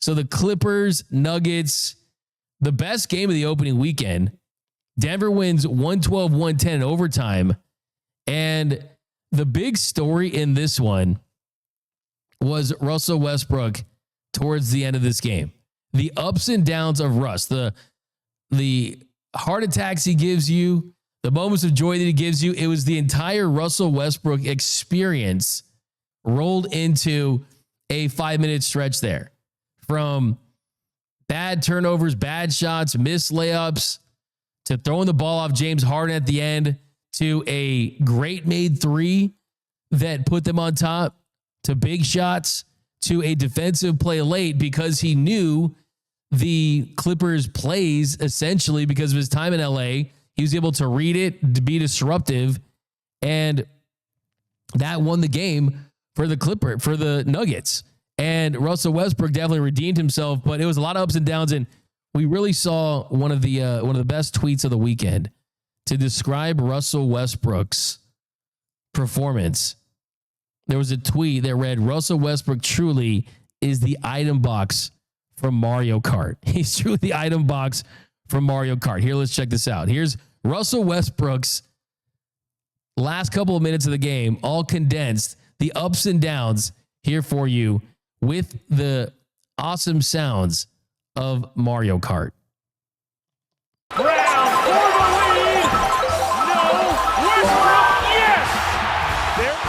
So the Clippers, Nuggets, the best game of the opening weekend. Denver wins 112-110 in overtime. And the big story in this one was Russell Westbrook towards the end of this game. The ups and downs of Russ, the heart attacks he gives you, the moments of joy that he gives you. It was the entire Russell Westbrook experience rolled into a 5-minute stretch there. From bad turnovers, bad shots, missed layups, to throwing the ball off James Harden at the end, to a great made three that put them on top, to big shots, to a defensive play late because he knew the Clippers plays essentially because of his time in LA. He was able to read it, to be disruptive, and that won the game for the Nuggets. And Russell Westbrook definitely redeemed himself, but it was a lot of ups and downs. And we really saw one of the best tweets of the weekend to describe Russell Westbrook's performance. There was a tweet that read, "Russell Westbrook truly is the item box from Mario Kart." He's truly the item box from Mario Kart. Here, let's check this out. Here's Russell Westbrook's last couple of minutes of the game, all condensed, the ups and downs here for you with the awesome sounds of Mario Kart. Brown for the lead. No. Westbrook, yes. There.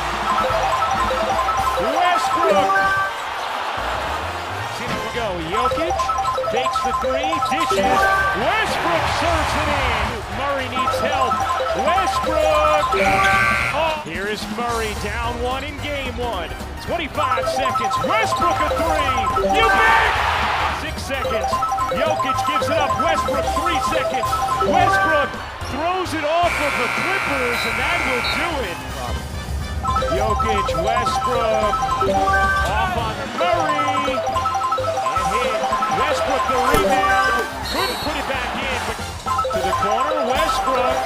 Westbrook. See, here we go. Jokic takes the three, dishes. Westbrook serves it in. Murray needs help. Westbrook. Oh. Here is Murray down one in game one. 25 seconds. Westbrook a three. You bet. 6 seconds. Jokic gives it up. Westbrook 3 seconds. Westbrook throws it off of the Clippers, and that will do it. Jokic, Westbrook off on Murray. And hit. Westbrook the rebound. Couldn't put it back in, but to the corner. Westbrook.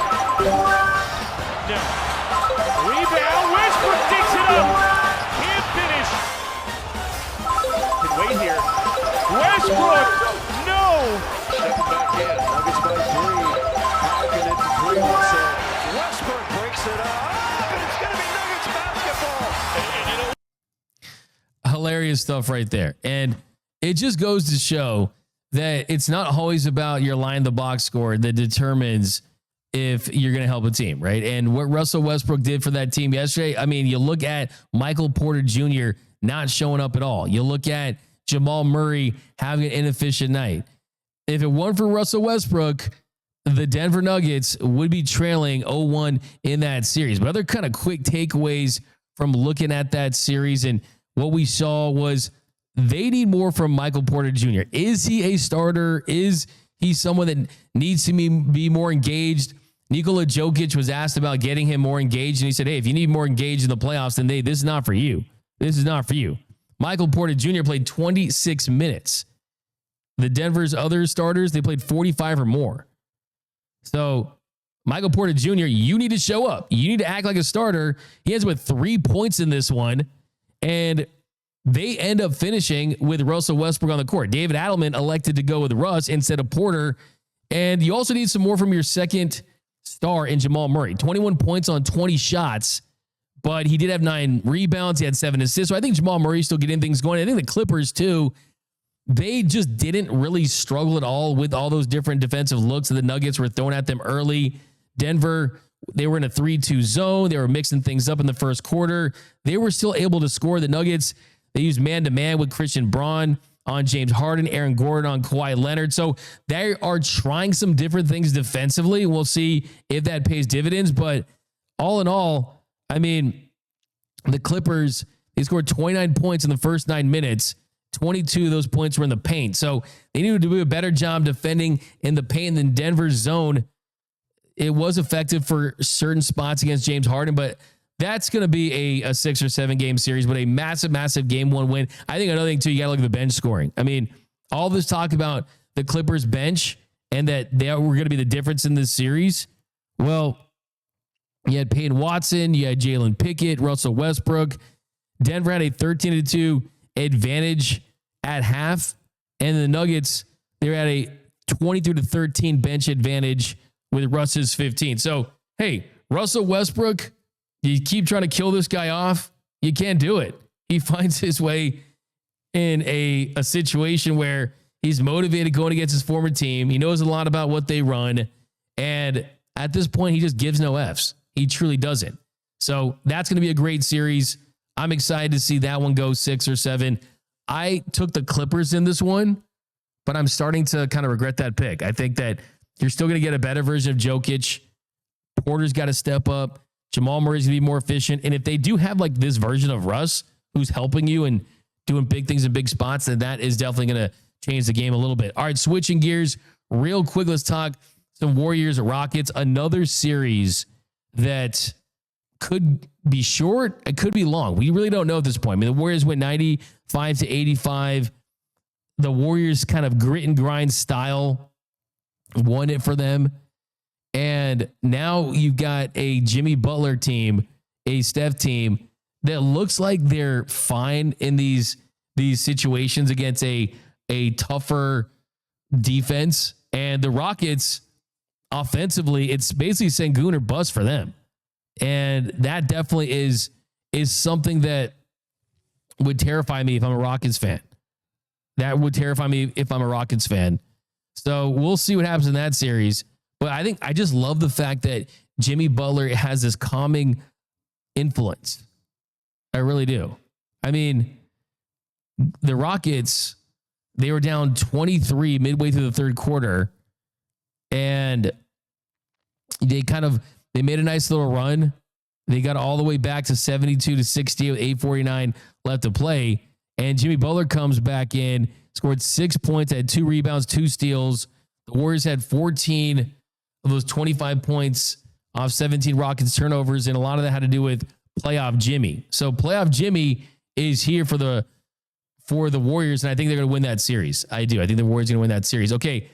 No. Rebound. Westbrook takes it up. Can't finish. Can wait here. Westbrook. No. Stepping back in. Nuggets by 3. Harden into 3 1-set. Westbrook breaks it up. And it's going to be Nuggets basketball. And you know, Hilarious stuff right there. And it just goes to show that it's not always about your line the box score that determines if you're going to help a team, right? And what Russell Westbrook did for that team yesterday, I mean, you look at Michael Porter Jr. not showing up at all. You look at Jamal Murray having an inefficient night. If it weren't for Russell Westbrook, the Denver Nuggets would be trailing 0-1 in that series. But other kind of quick takeaways from looking at that series, and what we saw was they need more from Michael Porter Jr. Is he a starter? Is he someone that needs to be more engaged? Nikola Jokic was asked about getting him more engaged, and he said, hey, if you need more engaged in the playoffs, then this is not for you. This is not for you. Michael Porter Jr. played 26 minutes. The Denver's other starters, they played 45 or more. So Michael Porter Jr., you need to show up. You need to act like a starter. He ends with 3 points in this one, and they end up finishing with Russell Westbrook on the court. David Adelman elected to go with Russ instead of Porter, and you also need some more from your second star in Jamal Murray. 21 points on 20 shots, but he did have 9 rebounds. He had 7 assists. So I think Jamal Murray's still getting things going. I think the Clippers, too, they just didn't really struggle at all with all those different defensive looks that the Nuggets were throwing at them early. Denver, they were in a 3-2 zone. They were mixing things up in the first quarter. They were still able to score. The Nuggets, they used man-to-man with Christian Braun on James Harden, Aaron Gordon on Kawhi Leonard. So they are trying some different things defensively. We'll see if that pays dividends. But all in all, I mean, the Clippers, they scored 29 points in the first 9 minutes. 22 of those points were in the paint. So they needed to do a better job defending in the paint than Denver's zone. It was effective for certain spots against James Harden, but that's going to be a 6 or 7 game series, but a massive, massive game 1 win. I think another thing too, you got to look at the bench scoring. I mean, all this talk about the Clippers bench and that they were going to be the difference in this series. Well, you had Peyton Watson, you had Jalen Pickett, Russell Westbrook. Denver had a 13-2 advantage at half. And the Nuggets, they're at a 23-13 bench advantage with Russ's 15. So, hey, Russell Westbrook, you keep trying to kill this guy off, you can't do it. He finds his way in a situation where he's motivated going against his former team. He knows a lot about what they run. And at this point, he just gives no Fs. He truly doesn't. So that's going to be a great series. I'm excited to see that one go 6 or 7. I took the Clippers in this one, but I'm starting to kind of regret that pick. I think that you're still going to get a better version of Jokic. Porter's got to step up. Jamal Murray's going to be more efficient. And if they do have like this version of Russ who's helping you and doing big things in big spots, then that is definitely going to change the game a little bit. All right, switching gears real quick. Let's talk some Warriors Rockets, another series that could be short. It could be long. We really don't know at this point. I mean, the Warriors went 95-85. The Warriors kind of grit and grind style won it for them. And now you've got a Jimmy Butler team, a Steph team that looks like they're fine in these situations against a tougher defense. And the Rockets, offensively, it's basically Sengun or bust for them. And that definitely is something that would terrify me if I'm a Rockets fan. That would terrify me if I'm a Rockets fan. So we'll see what happens in that series. But I just love the fact that Jimmy Butler has this calming influence. I really do. I mean, the Rockets, they were down 23 midway through the third quarter, and they made a nice little run. They got all the way back to 72-60 with 8:49 left to play. And Jimmy Butler comes back in, scored 6 points, had 2 rebounds, 2 steals. The Warriors had 14 of those 25 points off 17 Rockets turnovers, and a lot of that had to do with playoff Jimmy. So playoff Jimmy is here for the Warriors, and I think they're going to win that series. I do. I think the Warriors are going to win that series. Okay,